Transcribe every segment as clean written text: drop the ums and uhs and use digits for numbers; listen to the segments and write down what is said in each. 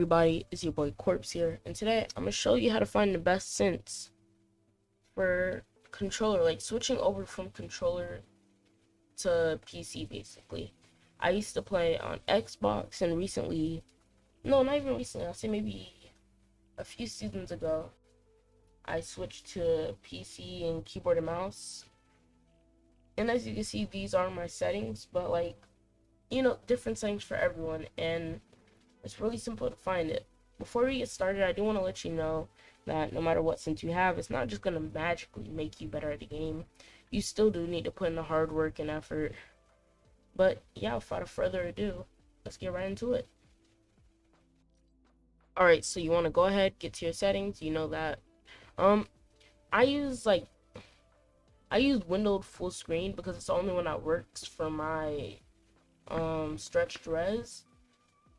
Everybody, it's your boy Corpse here, and today I'm gonna show you how to find the best synths for controller, like switching over from controller to PC basically. I used to play on Xbox, and recently, no, not even recently, I'll say maybe a few seasons ago, I switched to PC and keyboard and mouse. And as you can see, these are my settings, but like, different settings for everyone, and it's really simple to find it. Before we get started, I do want to let you know that no matter what synth you have, it's not just going to magically make you better at the game. You still do need to put in the hard work and effort. But yeah, without further ado, let's get right into it. Alright, so you want to go ahead, get to your settings, you know that. I use windowed full screen because it's the only one that works for my stretched res.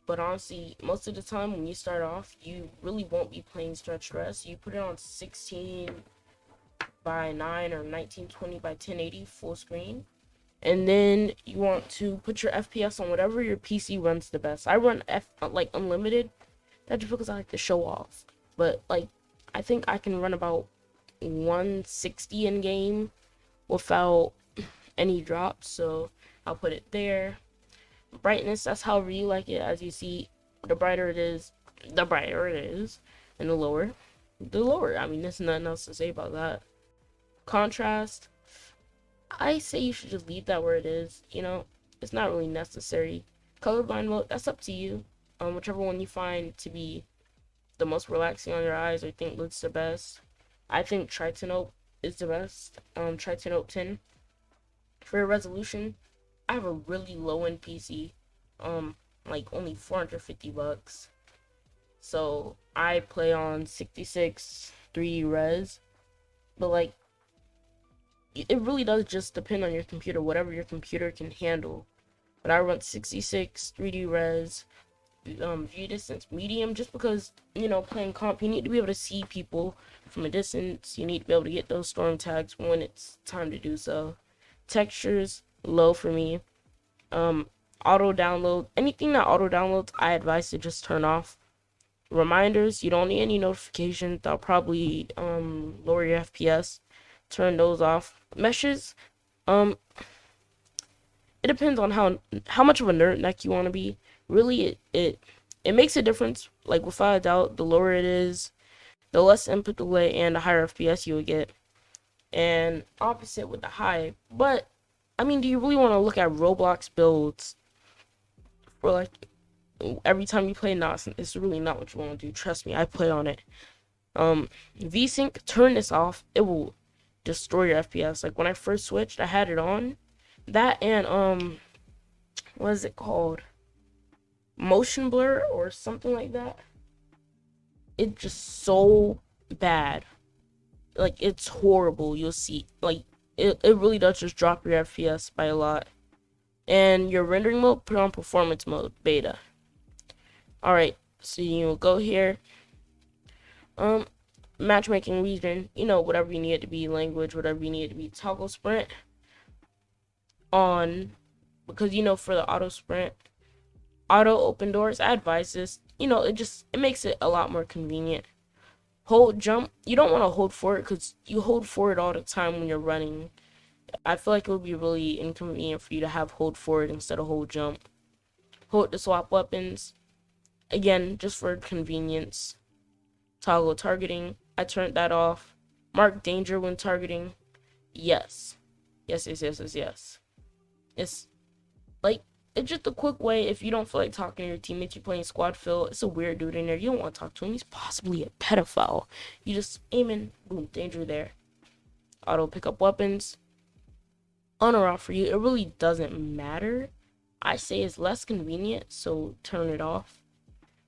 But honestly, most of the time when you start off, you really won't be playing stretched res. You put it on 16 by 9 or 1920 by 1080 full screen. And then you want to put your FPS on whatever your PC runs the best. I run unlimited. That's just because I like to show off. But like, I think I can run about 160 in game without any drops. So I'll put it there. Brightness, that's however you like it. As you see, the brighter it is, and the lower. I mean, there's nothing else to say about that. Contrast, I say you should just leave that where it is. It's not really necessary. Colorblind mode, that's up to you. Whichever one you find to be the most relaxing on your eyes or think looks the best. I think Tritanope is the best. Tritanope 10. For resolution, I have a really low-end PC, like only $450. So I play on 66 3D res, but like it really does just depend on your computer, whatever your computer can handle. But I run 66 3D res, view distance medium, just because playing comp, you need to be able to see people from a distance. You need to be able to get those storm tags when it's time to do so. Textures low for me. Auto download, anything that auto downloads, I advise to just turn off. Reminders, you don't need any notifications. That'll probably lower your FPS. Turn those off. Meshes, it depends on how much of a nerd neck you want to be. Really, it makes a difference. Like, without a doubt, the lower it is, the less input delay and the higher FPS you would get. And opposite with the high. But I mean, do you really want to look at Roblox builds for like every time you play? Nah, it's really not what you want to do. Trust me, I play on it. VSync, turn this off. It will destroy your FPS. Like when I first switched, I had it on. That and what is it called? Motion blur or something like that. It's just so bad. Like, it's horrible. You'll see. Like, it really does just drop your FPS by a lot. And your rendering mode, put on performance mode, beta. Alright, so you will go here. Matchmaking region, whatever you need it to be, language, whatever you need it to be. Toggle sprint on, because for the auto sprint, auto open doors, I advise this. It makes it a lot more convenient. Hold jump, you don't want to hold forward because you hold forward all the time when you're running. I feel like it would be really inconvenient for you to have hold forward instead of hold jump. Hold to swap weapons, again, just for convenience. Toggle targeting, I turned that off. Mark danger when targeting, yes. Yes. It's like, it's just a quick way if you don't feel like talking to your teammates, you're playing squad fill, it's a weird dude in there, you don't want to talk to him, he's possibly a pedophile. You just aim in, boom, danger there. Auto pick up weapons, on or off for you, it really doesn't matter. I say it's less convenient, so turn it off.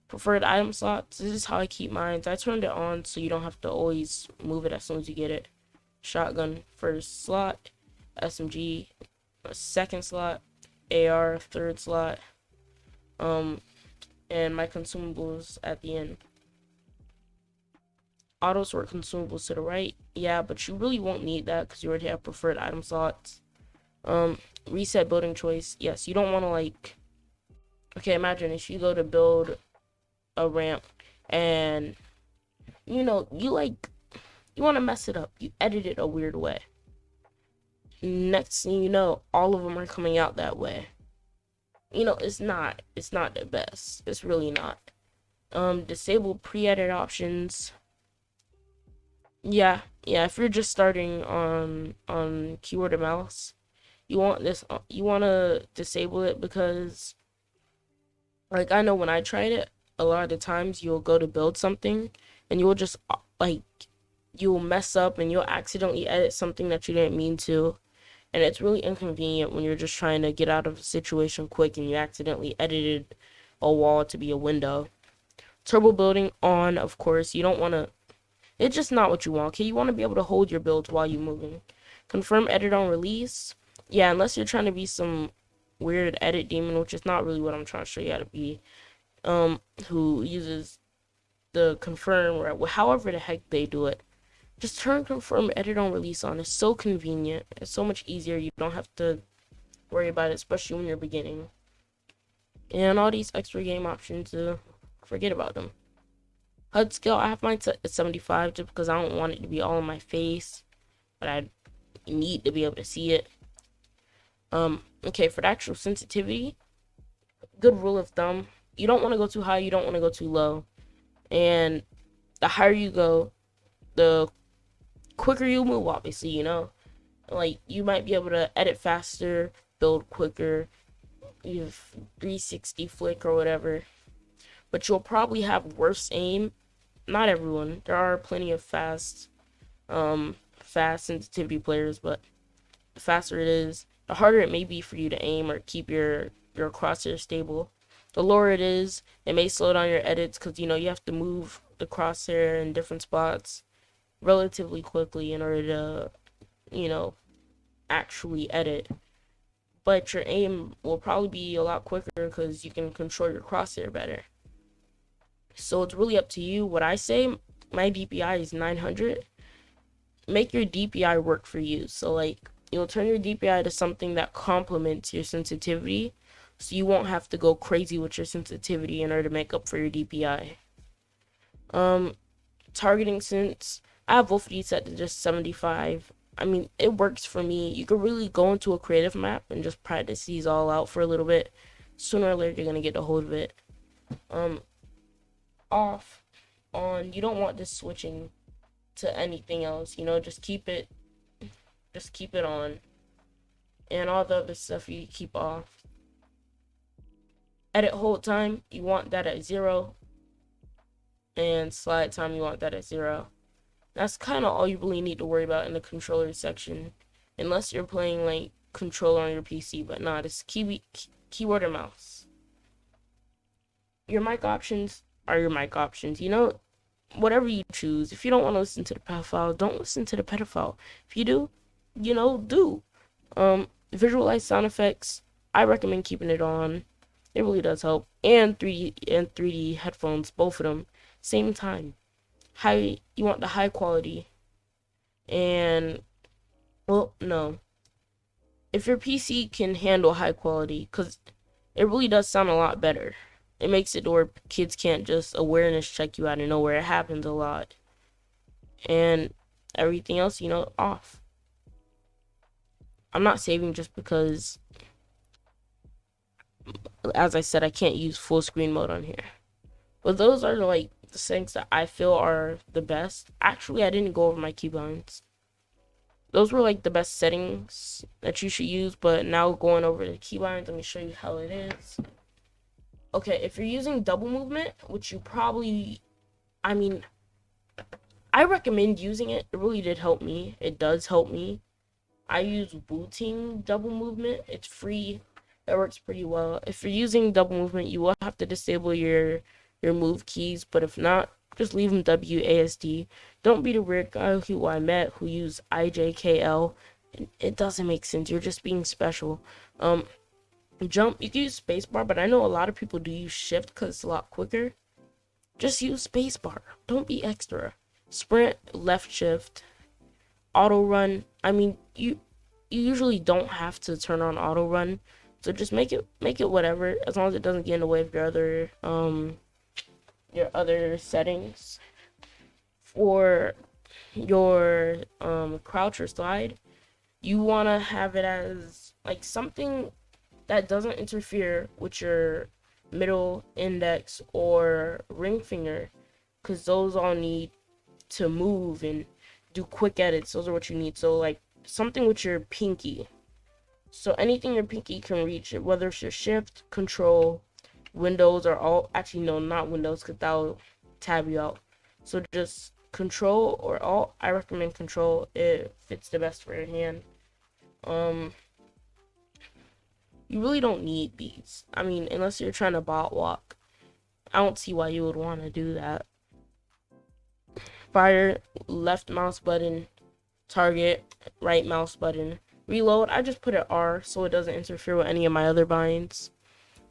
Preferred item slots, this is how I keep mine. I turned it on so you don't have to always move it as soon as you get it. Shotgun, first slot. SMG, second slot. AR, third slot, and my consumables at the end. Auto sort consumables to the right, yeah, but you really won't need that because you already have preferred item slots. Reset building choice, yes, you don't want to like, okay, imagine if you go to build a ramp, and you know, you want to mess it up. You edit it a weird way. Next thing you know, all of them are coming out that way. You know, it's not the best. It's really not. Disable pre-edit options. Yeah, if you're just starting on keyboard and mouse, you want to disable it, because like I know when I tried it, a lot of the times you'll go to build something and you'll just like you'll mess up and you'll accidentally edit something that you didn't mean to. And it's really inconvenient when you're just trying to get out of a situation quick and you accidentally edited a wall to be a window. Turbo building on, of course. You don't want to, it's just not what you want, okay? You want to be able to hold your builds while you're moving. Confirm edit on release. Yeah, unless you're trying to be some weird edit demon, which is not really what I'm trying to show you how to be. Who uses the confirm, or however the heck they do it. Just turn confirm edit on release on. It's so convenient. It's so much easier. You don't have to worry about it, especially when you're beginning. And all these extra game options, forget about them. HUD scale, I have mine set at 75 just because I don't want it to be all in my face, but I need to be able to see it. Okay, for the actual sensitivity, good rule of thumb, you don't want to go too high, you don't want to go too low. And the higher you go, the quicker you move, obviously, you know. Like, you might be able to edit faster, build quicker, you have 360 flick or whatever. But you'll probably have worse aim. Not everyone. There are plenty of fast sensitivity players, but the faster it is, the harder it may be for you to aim or keep your crosshair stable. The lower it is, it may slow down your edits because, you know, you have to move the crosshair in different spots relatively quickly in order to, you know, actually edit. But your aim will probably be a lot quicker because you can control your crosshair better. So it's really up to you. What I say, my DPI is 900. Make your DPI work for you. So like, you'll turn your DPI to something that complements your sensitivity, so you won't have to go crazy with your sensitivity in order to make up for your DPI. Targeting sense, I have both of these set to just 75. I mean, it works for me. You could really go into a creative map and just practice these all out for a little bit. Sooner or later, you're gonna get a hold of it. Off, on, you don't want this switching to anything else, you know, just keep it on. And all the other stuff you keep off. Edit hold time, you want that at 0. And slide time, you want that at 0. That's kind of all you really need to worry about in the controller section, unless you're playing like controller on your PC. But nah, it's keyboard or mouse. Your mic options are your mic options, you know, whatever you choose. If you don't want to listen to the pedophile, don't listen to the pedophile. If you do, you know, do. Visualize sound effects, I recommend keeping it on. It really does help. And 3D headphones, both of them, same time. You want the high quality. And, well, no. If your PC can handle high quality, because it really does sound a lot better. It makes it where kids can't just awareness check you out of nowhere. It happens a lot. And everything else, you know, off. I'm not saving just because, as I said, I can't use full screen mode on here. But those are like the things that I feel are the best. Actually, I didn't go over my keybinds. Those were like the best settings that you should use. But now going over the keybinds, let me show you how it is. Okay, if you're using double movement, which you probably, I mean, I recommend using it. It really did help me. It does help me. I use booting double movement. It's free. It works pretty well. If you're using double movement, you will have to disable your move keys. But if not, just leave them WASD. Don't be the weird guy who I met who used IJKL. It doesn't make sense. You're just being special. Jump, you can use spacebar, but I know a lot of people do use shift because it's a lot quicker. Just use spacebar. Don't be extra. Sprint, left shift. Auto run. I mean, you usually don't have to turn on auto run, so just make it whatever, as long as it doesn't get in the way of your other your other settings for your crouch or slide, you want to have it as like something that doesn't interfere with your middle, index, or ring finger, because those all need to move and do quick edits. Those are what you need. So like something with your pinky. So anything your pinky can reach, whether it's your shift, control, windows, or all. Actually, no, not windows, because that'll tab you out. So just control or alt. I recommend control. It fits the best for your hand. You really don't need these. I mean, unless you're trying to bot walk. I don't see why you would want to do that. Fire, left mouse button, target, right mouse button. Reload, I just put it R so it doesn't interfere with any of my other binds.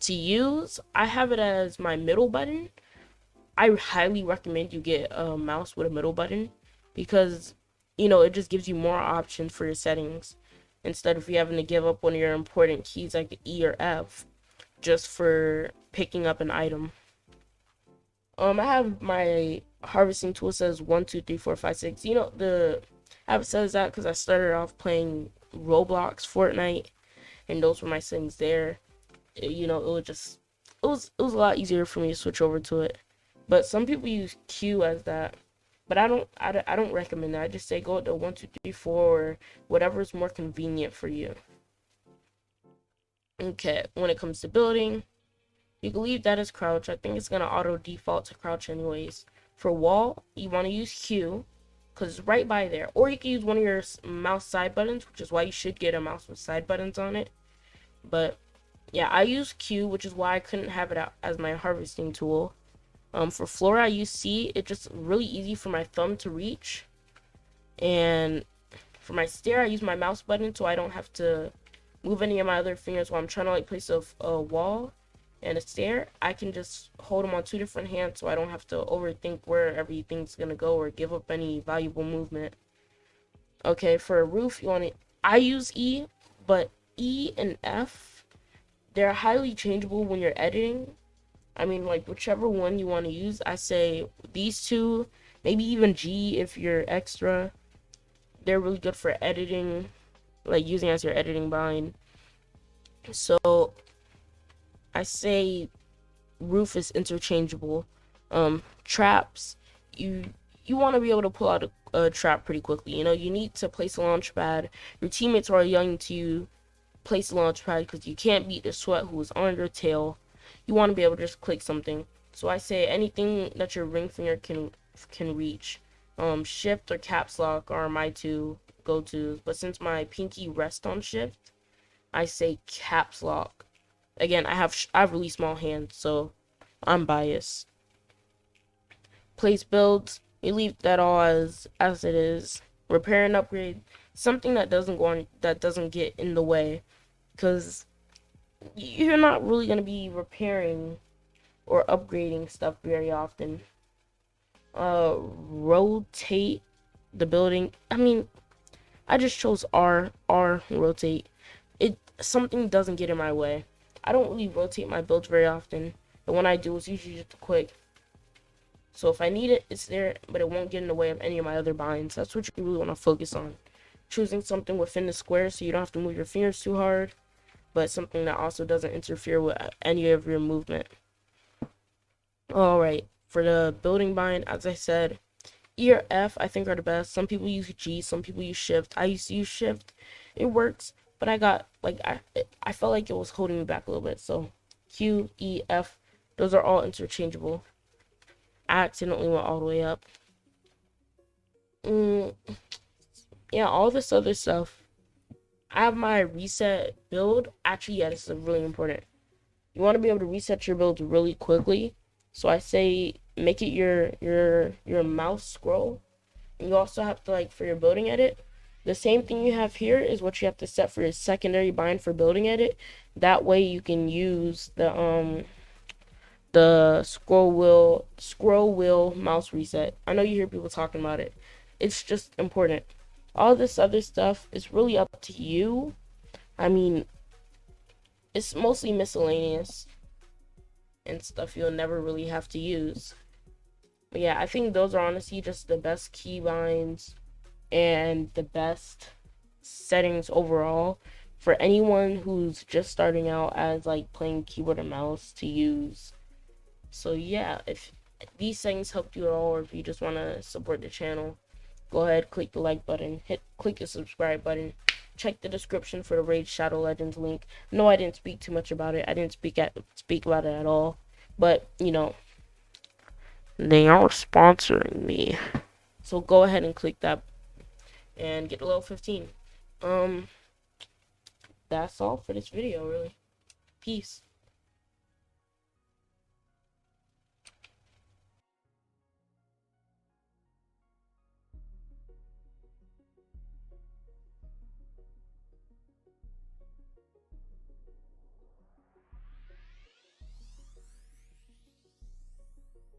To use, I have it as my middle button. I highly recommend you get a mouse with a middle button because, you know, it just gives you more options for your settings instead of you having to give up one of your important keys like E or F just for picking up an item. I have my harvesting tool says 1, 2, 3, 4, 5, 6. You know, the app says that because I started off playing Roblox, Fortnite, and those were my settings there. You know, it was a lot easier for me to switch over to it. But some people use Q as that. But I don't recommend that. I just say go to 1, 2, 3, 4, or whatever is more convenient for you. Okay, when it comes to building, you can leave that as crouch. I think it's gonna auto default to crouch anyways. For wall, you want to use Q because it's right by there. Or you can use one of your mouse side buttons, which is why you should get a mouse with side buttons on it. But yeah, I use Q, which is why I couldn't have it out as my harvesting tool. For floor, I use C. It's just really easy for my thumb to reach. And for my stair, I use my mouse button so I don't have to move any of my other fingers while I'm trying to like place a wall and a stair. I can just hold them on 2 different hands so I don't have to overthink where everything's gonna go or give up any valuable movement. Okay, for a roof, you want to. I use E, but E and F, they're highly changeable when you're editing. I mean, like, whichever one you want to use, I say these two, maybe even G if you're extra. They're really good for editing, like using as your editing bind. So I say roof is interchangeable. Traps, you want to be able to pull out a trap pretty quickly. You know, you need to place a launch pad. Your teammates are yelling to you, place a launch pad because you can't beat the sweat who is on your tail. You want to be able to just click something. So I say anything that your ring finger can reach. Shift or caps lock are my two go-tos. But since my pinky rests on shift, I say caps lock. Again, I have really small hands, so I'm biased. Place builds, you leave that all as it is. Repair and upgrade, something that doesn't get in the way, because you're not really gonna be repairing or upgrading stuff very often. Rotate the building. I mean, I just chose R rotate. Something doesn't get in my way. I don't really rotate my builds very often, but when I do, it's usually just quick. So if I need it, it's there, but it won't get in the way of any of my other binds. That's what you really want to focus on. Choosing something within the square so you don't have to move your fingers too hard, but something that also doesn't interfere with any of your movement. Alright, for the building bind, as I said, E or F I think are the best. Some people use G, some people use shift. I used to use shift. It works, but I got, like, I felt like it was holding me back a little bit. So Q, E, F, those are all interchangeable. I accidentally went all the way up. Yeah, all this other stuff. I have my reset build. Actually, yeah, this is really important. You want to be able to reset your build really quickly. So I say make it your mouse scroll. And you also have to, like, for your building edit, the same thing you have here is what you have to set for your secondary bind for building edit. That way you can use the scroll wheel mouse reset. I know you hear people talking about it. It's just important. All this other stuff is really up to you. I mean, it's mostly miscellaneous and stuff you'll never really have to use. But yeah, I think those are honestly just the best keybinds and the best settings overall for anyone who's just starting out as like playing keyboard and mouse to use. So yeah, if these settings helped you at all, or if you just want to support the channel, go ahead, click the like button, click the subscribe button, check the description for the Raid Shadow Legends link. No, I didn't speak too much about it. I didn't speak about it at all, but you know, they are sponsoring me. So go ahead and click that and get a level 15. That's all for this video, really. Peace.